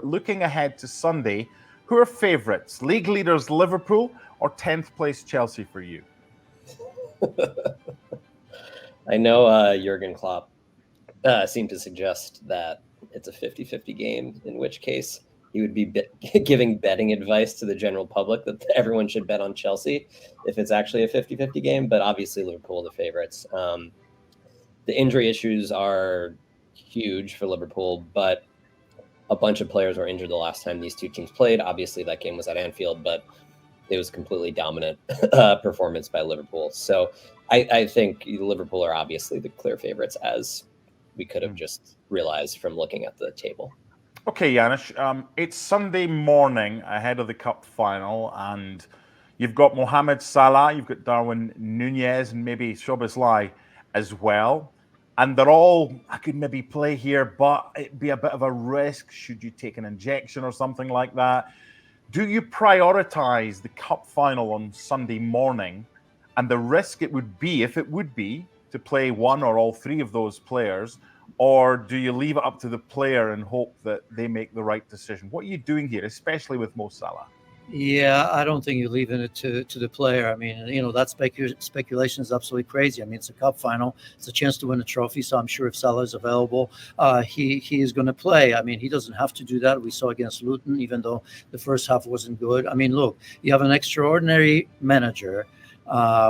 Looking ahead to Sunday, who are favourites? League leaders Liverpool or 10th place Chelsea for you? I know Jurgen Klopp seemed to suggest that it's a 50-50 game, in which case he would be giving betting advice to the general public that everyone should bet on Chelsea if it's actually a 50-50 game. But obviously Liverpool are the favorites. The injury issues are huge for Liverpool, but a bunch of players were injured the last time these two teams played. Obviously, that game was at Anfield, but it was a completely dominant performance by Liverpool. So I think Liverpool are obviously the clear favorites, as we could have just realized from looking at the table. Okay, Janusz, it's Sunday morning ahead of the Cup final, and you've got Mohamed Salah, you've got Darwin Nunez, and maybe Szoboszlai as well. And they're all, I could maybe play here, but it'd be a bit of a risk should you take an injection or something like that. Do you prioritize the Cup final on Sunday morning and the risk it would be, if it would be, to play one or all three of those players? Or do you leave it up to the player and hope that they make the right decision? What are you doing here, especially with Mo Salah? Yeah, I don't think you're leaving it to the player. I mean, that speculation is absolutely crazy. I mean, it's a cup final. It's a chance to win a trophy. So I'm sure if Salah is available, he is going to play. I mean, he doesn't have to do that. We saw against Luton, even though the first half wasn't good. I mean, look, you have an extraordinary manager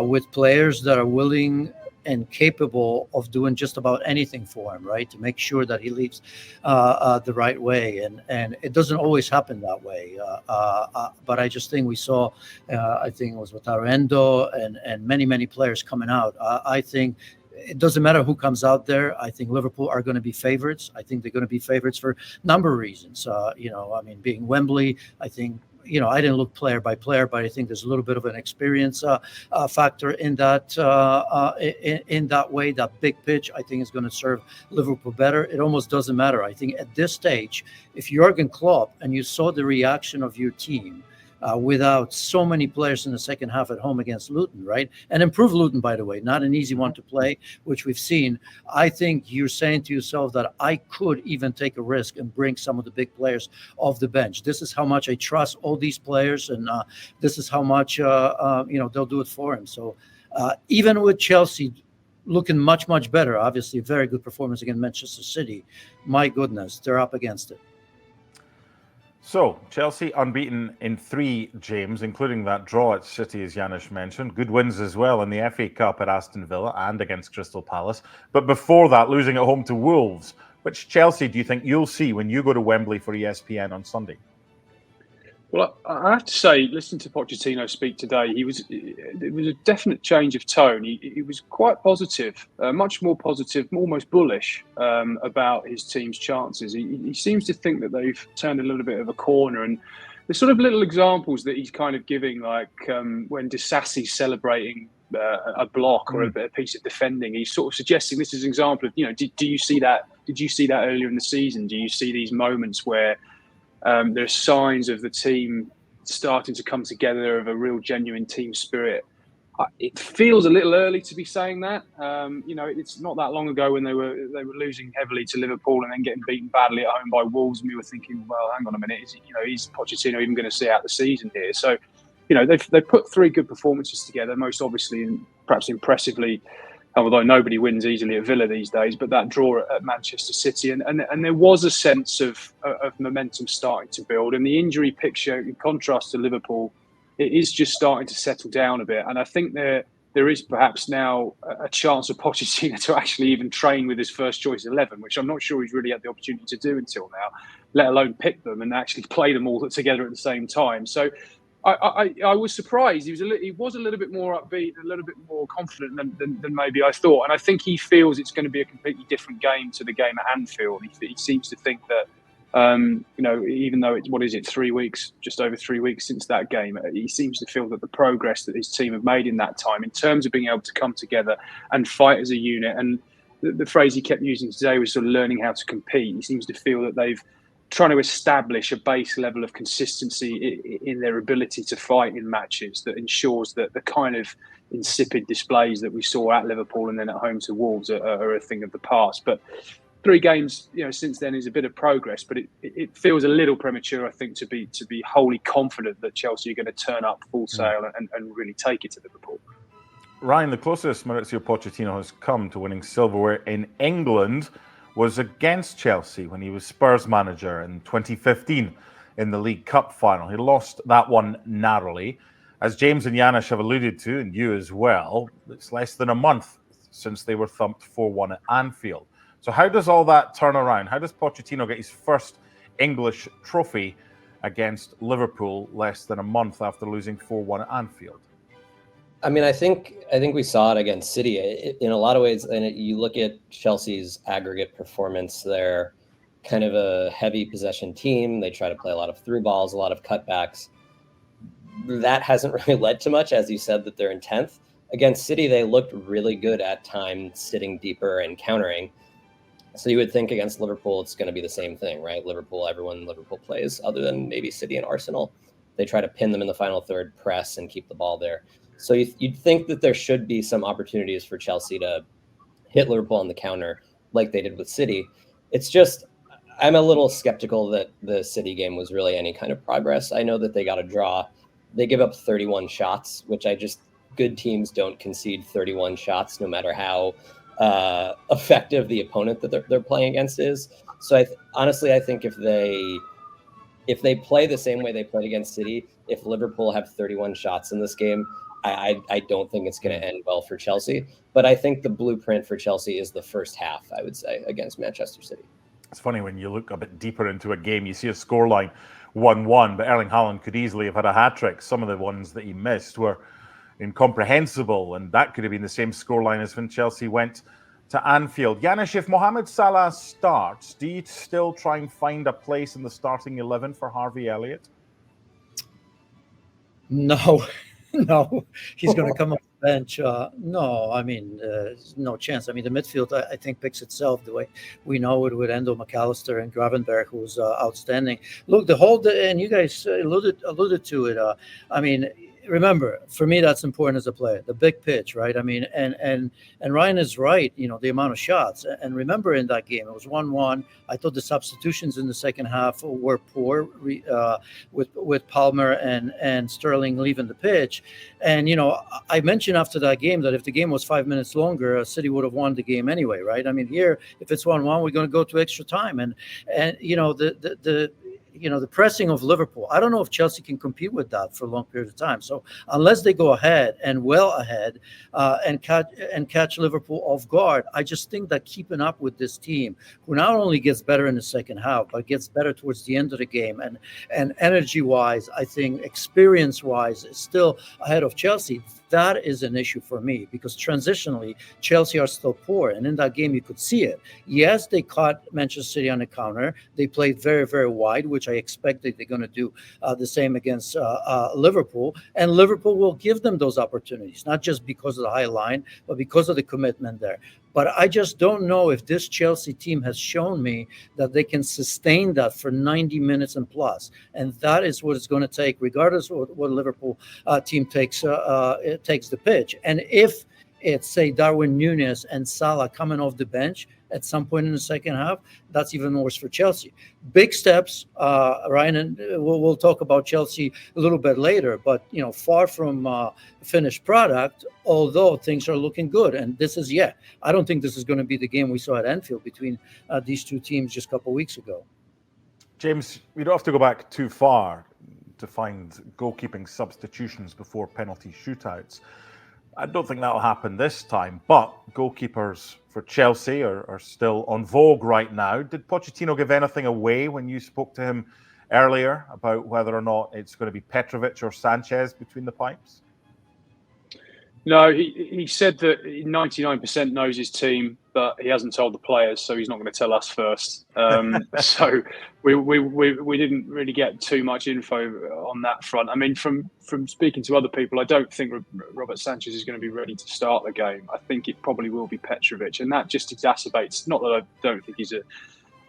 with players that are willing and capable of doing just about anything for him, right? To make sure that he leaves the right way. And it doesn't always happen that way. But I just think we saw, I think it was with Arendo and many players coming out. I think it doesn't matter who comes out there. I think Liverpool are going to be favorites. I think they're going to be favorites for a number of reasons. I mean, being Wembley, I think, I didn't look player by player, but I think there's a little bit of an experience factor in that in that way. That big pitch, I think, is going to serve Liverpool better. It almost doesn't matter. I think at this stage, if Jurgen Klopp and you saw the reaction of your team without so many players in the second half at home against Luton, right? And improved Luton, by the way, not an easy one to play, which we've seen. I think you're saying to yourself that I could even take a risk and bring some of the big players off the bench. This is how much I trust all these players, and this is how much they'll do it for him. So even with Chelsea looking much better, obviously a very good performance against Manchester City, my goodness, they're up against it. So, Chelsea unbeaten in 3, James, including that draw at City, as Janusz mentioned. Good wins as well in the FA Cup at Aston Villa and against Crystal Palace. But before that, losing at home to Wolves. Which Chelsea do you think you'll see when you go to Wembley for ESPN on Sunday? Well, I have to say, listening to Pochettino speak today, it was a definite change of tone. He was quite positive, much more positive, almost bullish about his team's chances. He seems to think that they've turned a little bit of a corner, and there's sort of little examples that he's kind of giving, like when Disasi's celebrating a block or a piece of defending. He's sort of suggesting this is an example of, do you see that? Did you see that earlier in the season? Do you see these moments where there's signs of the team starting to come together, of a real genuine team spirit? It feels a little early to be saying that. It's not that long ago when they were losing heavily to Liverpool and then getting beaten badly at home by Wolves, and we were thinking, well, hang on a minute, is Pochettino even going to see out the season here? So, they've put 3 good performances together, most obviously and perhaps impressively, although nobody wins easily at Villa these days, but that draw at Manchester City. And there was a sense of momentum starting to build. And the injury picture, in contrast to Liverpool, it is just starting to settle down a bit. And I think there is perhaps now a chance of Pochettino to actually even train with his first choice 11, which I'm not sure he's really had the opportunity to do until now, let alone pick them and actually play them all together at the same time. So I was surprised. He was a little bit more upbeat, a little bit more confident than maybe I thought. And I think he feels it's going to be a completely different game to the game at Anfield. He seems to think that, even though it's 3 weeks, just over 3 weeks since that game, he seems to feel that the progress that his team have made in that time, in terms of being able to come together and fight as a unit, and the phrase he kept using today was sort of learning how to compete. He seems to feel that they've trying to establish a base level of consistency in their ability to fight in matches that ensures that the kind of insipid displays that we saw at Liverpool and then at home to Wolves are a thing of the past. But 3 games, since then is a bit of progress, but it feels a little premature, I think, to be wholly confident that Chelsea are going to turn up full sail and really take it to Liverpool. Ryan, the closest Mauricio Pochettino has come to winning silverware in England was against Chelsea when he was Spurs manager in 2015 in the League Cup final. He lost that one narrowly. As James and Janish have alluded to, and you as well, it's less than a month since they were thumped 4-1 at Anfield. So how does all that turn around? How does Pochettino get his first English trophy against Liverpool less than a month after losing 4-1 at Anfield? I mean, I think we saw it against City in a lot of ways. And you look at Chelsea's aggregate performance; they're kind of a heavy possession team. They try to play a lot of through balls, a lot of cutbacks. That hasn't really led to much, as you said, that they're in 10th. Against City, they looked really good at times, sitting deeper and countering. So you would think against Liverpool, it's going to be the same thing, right? Everyone Liverpool plays, other than maybe City and Arsenal, they try to pin them in the final third, press, and keep the ball there. So you'd think that there should be some opportunities for Chelsea to hit Liverpool on the counter like they did with City. It's just, I'm a little skeptical that the City game was really any kind of progress. I know that they got a draw. They give up 31 shots, which good teams don't concede 31 shots, no matter how effective the opponent that they're playing against is. So honestly, I think if they play the same way they played against City, if Liverpool have 31 shots in this game, I don't think it's going to end well for Chelsea. But I think the blueprint for Chelsea is the first half, I would say, against Manchester City. It's funny when you look a bit deeper into a game, you see a scoreline 1-1, but Erling Haaland could easily have had a hat-trick. Some of the ones that he missed were incomprehensible, and that could have been the same scoreline as when Chelsea went to Anfield. Janish, if Mohamed Salah starts, do you still try and find a place in the starting 11 for Harvey Elliott? No, he's going to come off the bench. No, I mean, no chance. I mean, the midfield, I think, picks itself the way we know it with Endo, McAllister, and Gravenberg, who's outstanding. Look, and you guys alluded to it. I mean, remember, for me, that's important as a player, the big pitch, right? I mean, and Ryan is right, the amount of shots. And remember in that game, it was 1-1. I thought the substitutions in the second half were poor with Palmer and Sterling leaving the pitch. And, I mentioned after that game that if the game was 5 minutes longer, City would have won the game anyway, right? I mean, here, if it's 1-1, we're going to go to extra time. And the pressing of Liverpool, I don't know if Chelsea can compete with that for a long period of time. So unless they go ahead and well ahead and catch Liverpool off guard, I just think that keeping up with this team, who not only gets better in the second half, but gets better towards the end of the game, and energy-wise, I think experience-wise, is still ahead of Chelsea. That is an issue for me because transitionally, Chelsea are still poor. And in that game, you could see it. Yes, they caught Manchester City on the counter. They played very, very wide, which I expect that they're going to do the same against Liverpool. And Liverpool will give them those opportunities, not just because of the high line, but because of the commitment there. But I just don't know if this Chelsea team has shown me that they can sustain that for 90 minutes and plus. And that is what it's going to take, regardless of what Liverpool team takes the pitch. And if it's, say, Darwin Núñez and Salah coming off the bench at some point in the second half, that's even worse for Chelsea. Big steps, Ryan, and we'll talk about Chelsea a little bit later, but, far from finished product, although things are looking good. And this is, I don't think this is going to be the game we saw at Anfield between these two teams just a couple of weeks ago. James, we don't have to go back too far to find goalkeeping substitutions before penalty shootouts. I don't think that'll happen this time, but goalkeepers for Chelsea are still on vogue right now. Did Pochettino give anything away when you spoke to him earlier about whether or not it's going to be Petrovic or Sanchez between the pipes? No, he said that 99% knows his team, but he hasn't told the players, so he's not going to tell us first. So we didn't really get too much info on that front. I mean, from speaking to other people, I don't think Robert Sanchez is going to be ready to start the game. I think it probably will be Petrovic, and that just exacerbates, not that I don't think he's a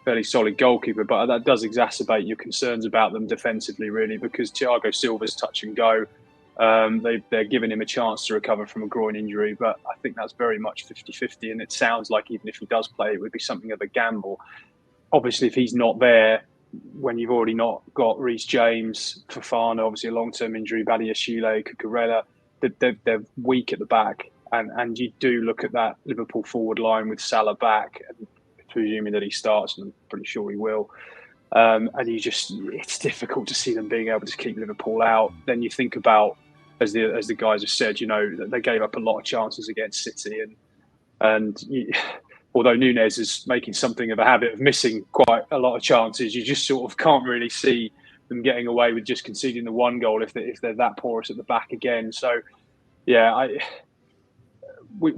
fairly solid goalkeeper, but that does exacerbate your concerns about them defensively, really, because Thiago Silva's touch and go. They're giving him a chance to recover from a groin injury, but I think that's very much 50-50. And it sounds like even if he does play, it would be something of a gamble. Obviously, if he's not there, when you've already not got Reece James, Fofana, obviously a long-term injury, Badiashile, Cucurella, they're weak at the back. And you do look at that Liverpool forward line with Salah back, and presuming that he starts, and I'm pretty sure he will. And it's difficult to see them being able to keep Liverpool out. Then you think about, as the guys have said, they gave up a lot of chances against City, although Nunez is making something of a habit of missing quite a lot of chances, you just sort of can't really see them getting away with just conceding the one goal if they're that porous at the back again. So, yeah, we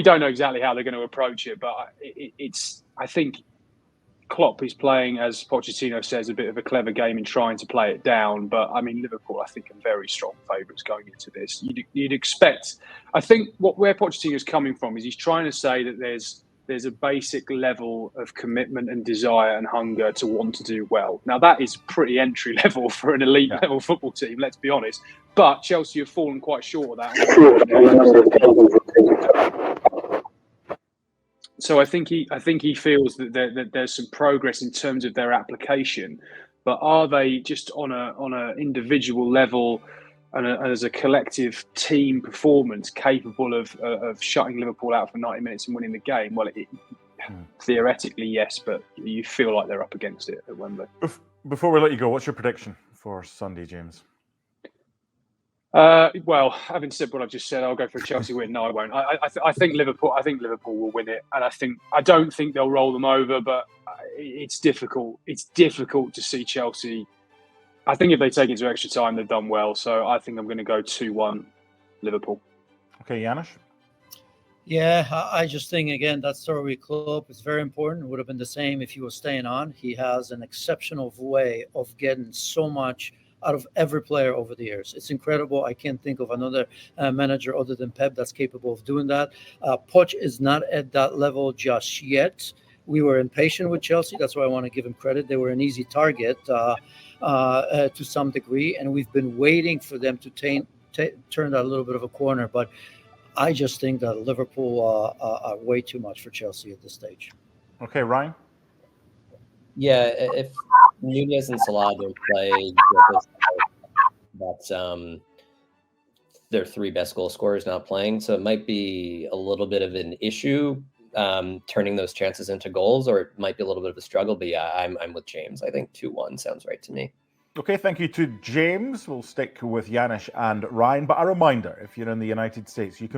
don't know exactly how they're going to approach it, but I think Klopp is playing, as Pochettino says, a bit of a clever game in trying to play it down. But I mean, Liverpool, I think, are very strong favourites going into this. You'd expect. I think where Pochettino's coming from is he's trying to say that there's a basic level of commitment and desire and hunger to want to do well. Now, that is pretty entry level for an elite level football team, let's be honest. But Chelsea have fallen quite short of that. So I think he feels that there's some progress in terms of their application, but are they just on a individual level and as a collective team performance capable of shutting Liverpool out for 90 minutes and winning the game? Well, theoretically, yes, but you feel like they're up against it at Wembley. Before we let you go, what's your prediction for Sunday, James? Well, having said what I've just said, I'll go for a Chelsea win. No, I won't. I think Liverpool will win it, and I don't think they'll roll them over. But it's difficult. It's difficult to see Chelsea. I think if they take it to extra time, they've done well. So I think I'm going to go 2-1 Liverpool. Okay, Janusz? Yeah, I just think, again, that story with Klopp is very important. It would have been the same if he was staying on. He has an exceptional way of getting so much out of every player over the years. It's incredible. I can't think of another manager other than Pep that's capable of doing that. Poch is not at that level just yet. We were impatient with Chelsea. That's why I want to give him credit. They were an easy target to some degree, and we've been waiting for them to turn that a little bit of a corner. But I just think that Liverpool are way too much for Chelsea at this stage. Okay, Ryan? Yeah, if Nunez and Salah don't play, that's their three best goal scorers not playing. So it might be a little bit of an issue turning those chances into goals, or it might be a little bit of a struggle. But yeah, I'm with James. I think 2-1 sounds right to me. Okay, thank you to James. We'll stick with Janusz and Ryan. But a reminder, if you're in the United States, you can